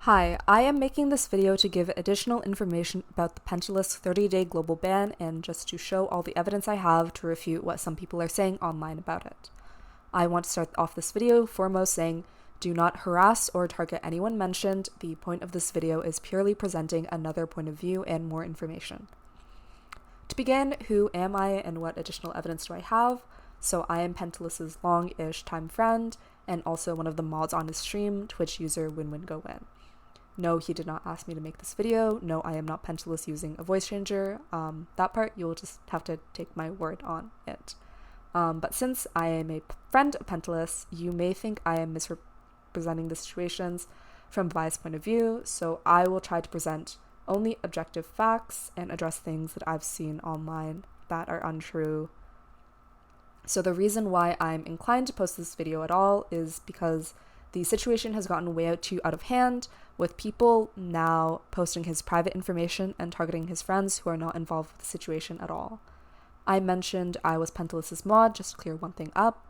Hi, I am making this video to give additional information about the Pentaless 30-day global ban and just to show all the evidence I have to refute what some people are saying online about it. I want to start off this video foremost saying, do not harass or target anyone mentioned. The point of this video is purely presenting another point of view and more information. To begin, who am I and what additional evidence do I have? So I am Pentaless's long-ish time friend and also one of the mods on his stream, Twitch user WinWinGoWin. No, he did not ask me to make this video. No, I am not Pentaless using a voice changer. That part, you'll just have to take my word on it. But since I am a friend of Pentaless, you may think I am misrepresenting the situations from a biased point of view, so I will try to present only objective facts and address things that I've seen online that are untrue. So the reason why I'm inclined to post this video at all is because the situation has gotten way too out of hand, with people now posting his private information and targeting his friends who are not involved with the situation at all. I mentioned I was Pentaless's mod, just to clear one thing up.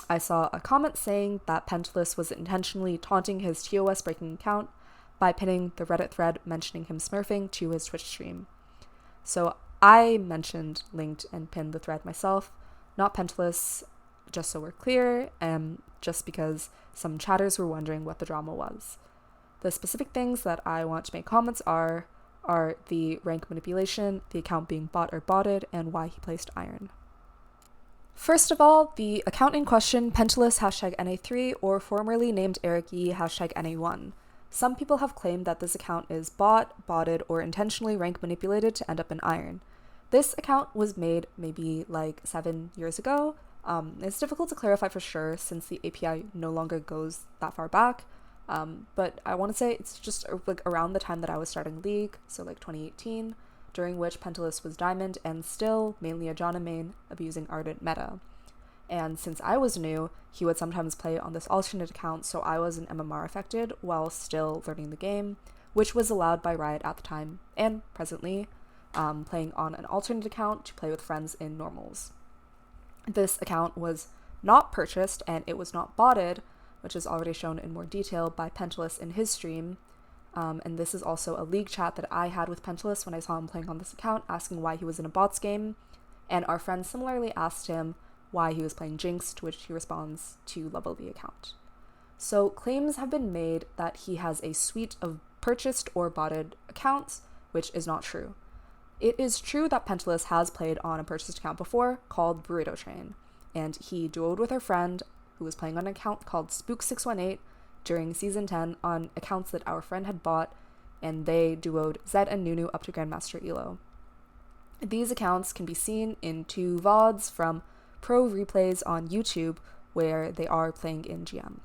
I saw a comment saying that Pentaless was intentionally taunting his TOS breaking account by pinning the Reddit thread mentioning him smurfing to his Twitch stream. So I mentioned, linked, and pinned the thread myself, not Pentaless, just so we're clear, and just because some chatters were wondering what the drama was. The specific things that I want to make comments are the rank manipulation, the account being bot or botted, and why he placed iron. First of all, the account in question, Pentaless #NA3, or formerly named Eric E #NA1. Some people have claimed that this account is botted, or intentionally rank manipulated to end up in iron. This account was made maybe like 7 years ago. It's difficult to clarify for sure since the API no longer goes that far back. But I want to say it's just like around the time that I was starting League, so like 2018, during which Pentaless was Diamond and still mainly a Janna main, abusing Ardent meta. And since I was new, he would sometimes play on this alternate account, so I was an MMR affected while still learning the game, which was allowed by Riot at the time and presently, playing on an alternate account to play with friends in normals. This account was not purchased and it was not botted, which is already shown in more detail by Pentaless in his stream. And this is also a league chat that I had with Pentaless when I saw him playing on this account, asking why he was in a bots game. And our friend similarly asked him why he was playing Jinx, to which he responds to level the account. So claims have been made that he has a suite of purchased or botted accounts, which is not true. It is true that Pentaless has played on a purchased account before called Burrito Train, and he duoed with her friend who was playing on an account called Spook618 during Season 10 on accounts that our friend had bought, and they duoed Zed and Nunu up to Grandmaster Elo. These accounts can be seen in 2 VODs from pro replays on YouTube where they are playing in GM.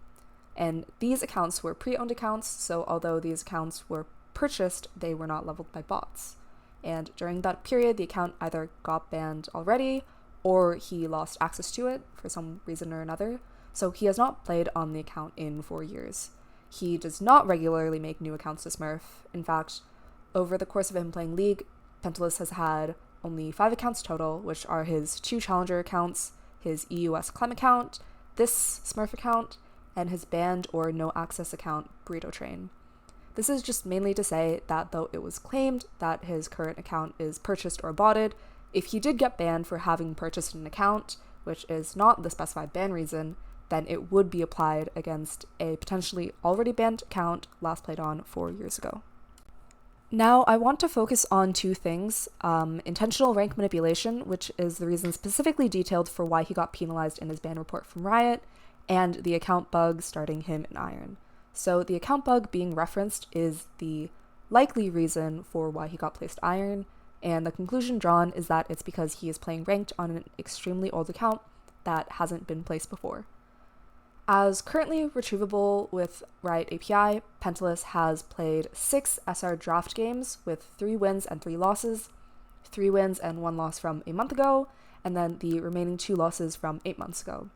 And these accounts were pre-owned accounts, so although these accounts were purchased, they were not leveled by bots. And during that period, the account either got banned already or he lost access to it for some reason or another. So he has not played on the account in 4 years. He does not regularly make new accounts to Smurf. In fact, over the course of him playing League, Pentaless has had only 5 accounts total, which are his 2 Challenger accounts, his EUS Clem account, this Smurf account, and his banned or no access account, Burrito Train. This is just mainly to say that though it was claimed that his current account is purchased or botted, if he did get banned for having purchased an account, which is not the specified ban reason, then it would be applied against a potentially already banned account last played on 4 years ago. Now, I want to focus on 2 things, intentional rank manipulation, which is the reason specifically detailed for why he got penalized in his ban report from Riot, and the account bug starting him in iron. So the account bug being referenced is the likely reason for why he got placed iron, and the conclusion drawn is that it's because he is playing ranked on an extremely old account that hasn't been placed before. As currently retrievable with Riot API, Pentaless has played 6 SR draft games with 3 wins and 3 losses, 3 wins and 1 loss from a month ago, and then the remaining 2 losses from 8 months ago.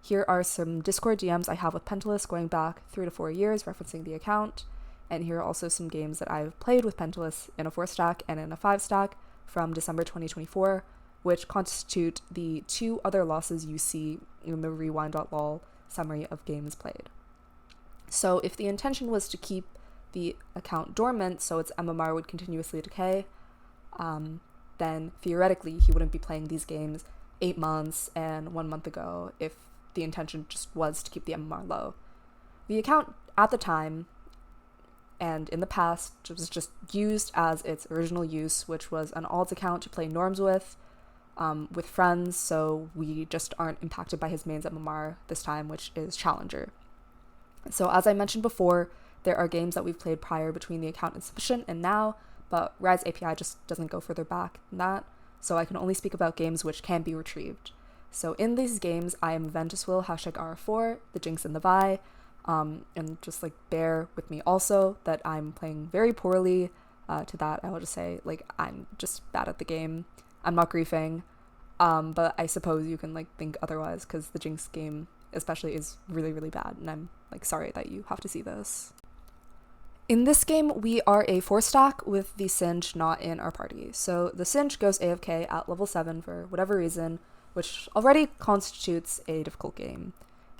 Here are some Discord DMs I have with Pentaless going back 3 to 4 years referencing the account, and here are also some games that I've played with Pentaless in a 4 stack and in a 5 stack from December 2024, which constitute the 2 other losses you see in the rewind.lol summary of games played. So if the intention was to keep the account dormant, so its MMR would continuously decay, then theoretically he wouldn't be playing these games 8 months and 1 month ago if the intention just was to keep the MMR low. The account at the time and in the past was just used as its original use, which was an alt account to play norms with friends, so we just aren't impacted by his main's MMR this time, which is Challenger. So as I mentioned before, there are games that we've played prior between the account insufficient and now, but Riot's API just doesn't go further back than that, so I can only speak about games which can be retrieved. So in these games, I am Ventuswill, #R4, the Jinx and the Vi, and just like bear with me also that I'm playing very poorly. To that, I will just say, like, I'm just bad at the game. I'm not griefing, but I suppose you can like think otherwise because the Jinx game especially is really, really bad, and I'm like sorry that you have to see this. In this game, we are a 4-stack with the Singe not in our party. So the Singe goes AFK at level 7 for whatever reason, which already constitutes a difficult game.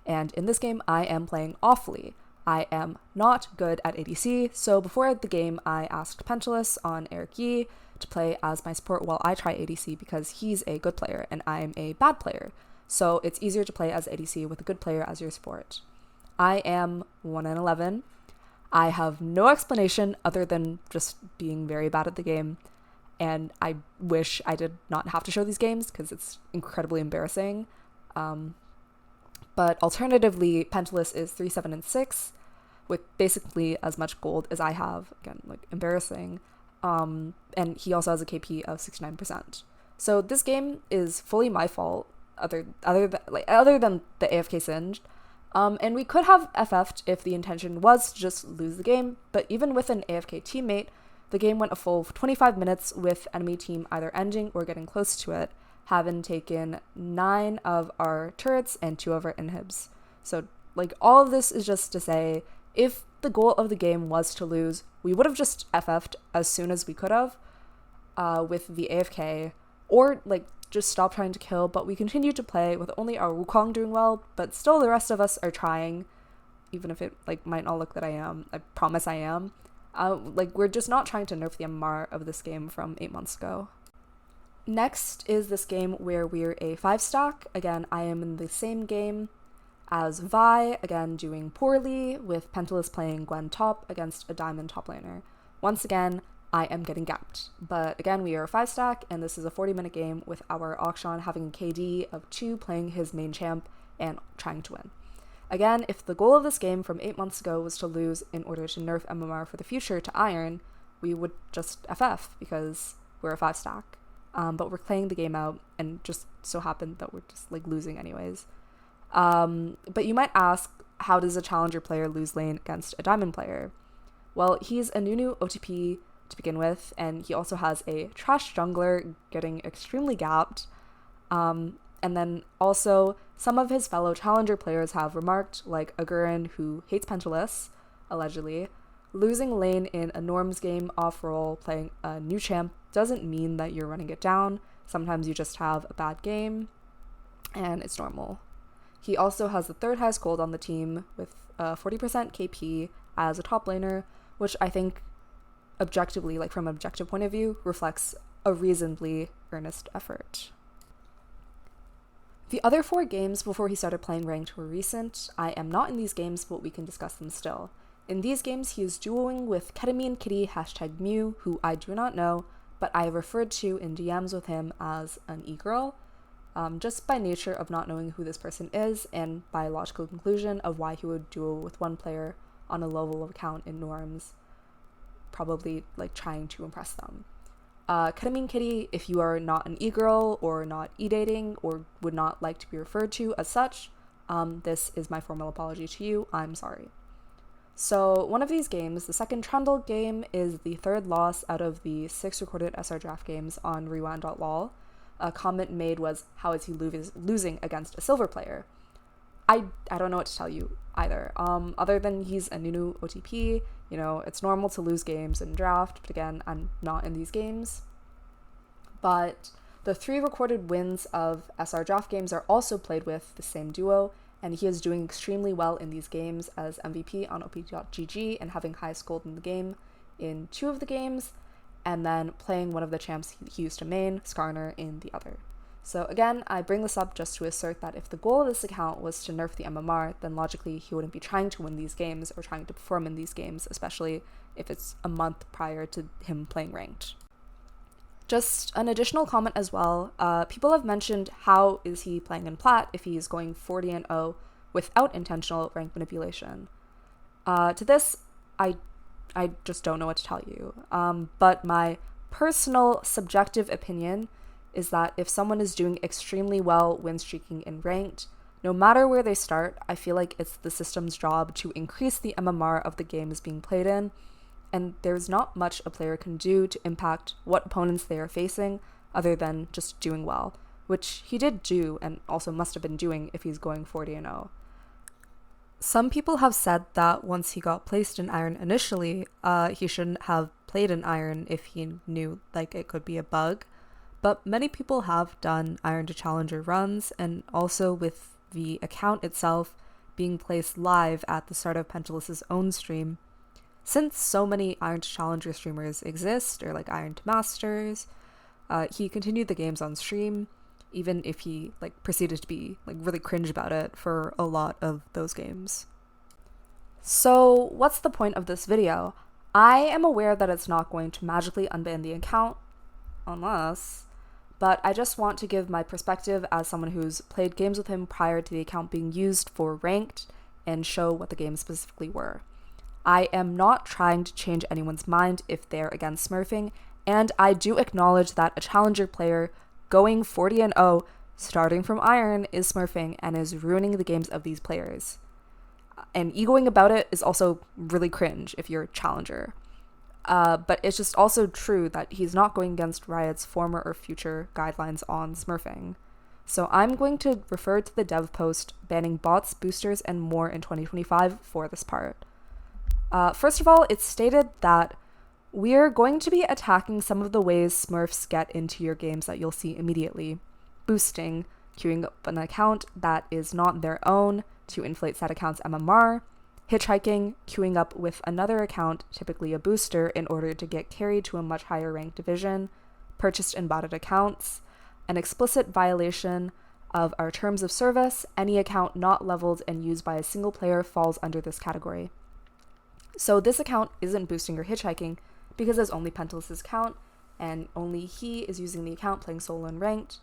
And in this game, I am playing awfully. I am not good at ADC, so before the game, I asked Pentaless on Eric Yi to play as my support while I try ADC because he's a good player and I'm a bad player. So it's easier to play as ADC with a good player as your support. I am 1-11. I have no explanation other than just being very bad at the game, and I wish I did not have to show these games because it's incredibly embarrassing. But alternatively, Pentaless is 3-7-6 with basically as much gold as I have. Again, like embarrassing. And he also has a KP of 69%. So this game is fully my fault, other than the AFK Singed. And we could have FF'd if the intention was to just lose the game, but even with an AFK teammate, the game went a full 25 minutes with enemy team either ending or getting close to it, having taken 9 of our turrets and 2 of our inhibs. So, like, all of this is just to say, if the goal of the game was to lose, we would have just FF'd as soon as we could have with the AFK, or, like, just stop trying to kill, but we continue to play with only our Wukong doing well, but still the rest of us are trying, even if it like might not look that I am. I promise I am. Like, we're just not trying to nerf the MMR of this game from 8 months ago. Next is this game where we're a 5-stack. Again, I am in the same game as Vi, again doing poorly, with Pentaless playing Gwen top against a diamond top laner. Once again, I am getting gapped. But again, we are a 5-stack, and this is a 40-minute game with our Akshan having a KD of 2 playing his main champ and trying to win. Again, if the goal of this game from 8 months ago was to lose in order to nerf MMR for the future to Iron, we would just FF because we're a 5-stack. But we're playing the game out, and just so happened that we're just like losing anyways. But you might ask, how does a challenger player lose lane against a diamond player? Well, he's a new OTP to begin with, and he also has a trash jungler getting extremely gapped. And then also some of his fellow challenger players have remarked, like Agurin, who hates Pentaless, allegedly, losing lane in a norms game off-roll playing a new champ doesn't mean that you're running it down. Sometimes you just have a bad game, and it's normal. He also has the 3rd highest gold on the team with 40% KP as a top laner, which I think objectively, like from an objective point of view, reflects a reasonably earnest effort. The other 4 games before he started playing ranked were recent. I am not in these games, but we can discuss them still. In these games, he is duoing with Ketamine Kitty #Mew, who I do not know, but I have referred to in DMs with him as an e-girl, just by nature of not knowing who this person is, and by logical conclusion of why he would duo with one player on a low level account in norms, probably like trying to impress them. Ketamine Kitty, if you are not an e-girl or not e-dating or would not like to be referred to as such, this is my formal apology to you. I'm sorry. So one of these games, the second Trundle game, is the 3rd loss out of the 6 recorded SR draft games on rewind.lol. A comment made was, how is he losing against a silver player? I don't know what to tell you either. Other than he's a new OTP, you know, it's normal to lose games in draft, but again, I'm not in these games. But the 3 recorded wins of SR draft games are also played with the same duo, and he is doing extremely well in these games as MVP on op.gg and having highest gold in the game in 2 of the games, and then playing one of the champs he used to main, Skarner, in the other. So again, I bring this up just to assert that if the goal of this account was to nerf the MMR, then logically he wouldn't be trying to win these games or trying to perform in these games, especially if it's a month prior to him playing ranked. Just an additional comment as well, people have mentioned how is he playing in plat if he's going 40-0 without intentional rank manipulation. To this, I just don't know what to tell you, but my personal subjective opinion is that if someone is doing extremely well win streaking in ranked, no matter where they start, I feel like it's the system's job to increase the MMR of the games being played in, and there's not much a player can do to impact what opponents they are facing other than just doing well, which he did do and also must have been doing if he's going 40-0. Some people have said that once he got placed in Iron initially, he shouldn't have played in Iron if he knew like it could be a bug. But many people have done Iron to Challenger runs, and also with the account itself being placed live at the start of Pentaless' own stream. Since so many Iron to Challenger streamers exist, or like Iron to Masters, he continued the games on stream, even if he like proceeded to be like really cringe about it for a lot of those games. So what's the point of this video? I am aware that it's not going to magically unban the account, but I just want to give my perspective as someone who's played games with him prior to the account being used for ranked and show what the games specifically were. I am not trying to change anyone's mind if they're against smurfing, and I do acknowledge that a challenger player going 40-0 starting from Iron is smurfing and is ruining the games of these players. And egoing about it is also really cringe if you're a challenger. But it's just also true that he's not going against Riot's former or future guidelines on smurfing. So I'm going to refer to the dev post banning bots, boosters, and more in 2025 for this part. First of all, it's stated that we're going to be attacking some of the ways smurfs get into your games that you'll see immediately. Boosting, queuing up an account that is not their own to inflate said account's MMR, hitchhiking, queuing up with another account, typically a booster, in order to get carried to a much higher ranked division, purchased and botted accounts, an explicit violation of our terms of service. Any account not leveled and used by a single player falls under this category. So this account isn't boosting or hitchhiking because it's only Pentaless' account, and only he is using the account playing solo and ranked,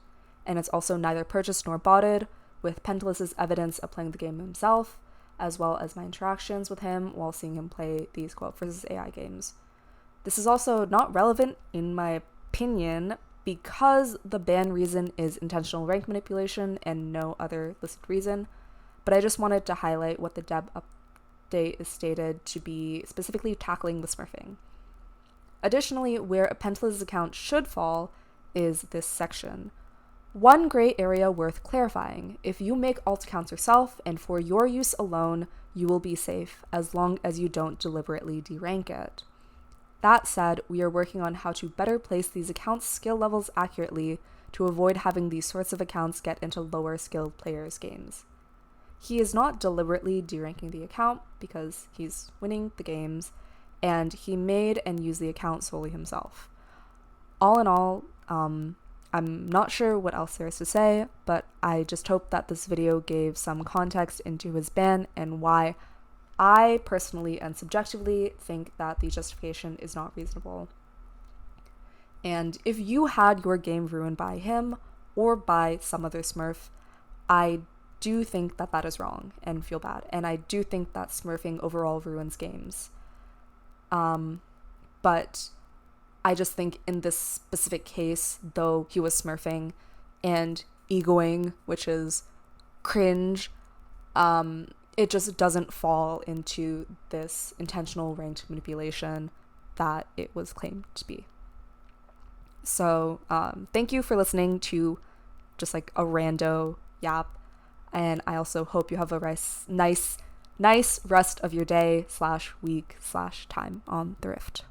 and it's also neither purchased nor botted, with Pentaless' evidence of playing the game himself, as well as my interactions with him while seeing him play these co-op versus AI games. This is also not relevant, in my opinion, because the ban reason is intentional rank manipulation and no other listed reason, but I just wanted to highlight what the dev update is stated to be specifically tackling the smurfing. Additionally, where a Pentaless account should fall is this section. One gray area worth clarifying: if you make alt accounts yourself and for your use alone, you will be safe as long as you don't deliberately derank it. That said, we are working on how to better place these accounts' skill levels accurately to avoid having these sorts of accounts get into lower skilled players' games. He is not deliberately deranking the account because he's winning the games, and he made and used the account solely himself. All in all, I'm not sure what else there is to say, but I just hope that this video gave some context into his ban and why I personally and subjectively think that the justification is not reasonable. And if you had your game ruined by him or by some other smurf, I do think that that is wrong and feel bad. And I do think that smurfing overall ruins games. But I just think in this specific case, though he was smurfing and egoing, which is cringe, it just doesn't fall into this intentional ranked manipulation that it was claimed to be. So thank you for listening to just like a rando yap, and I also hope you have a nice rest of your day / week / time on the Rift.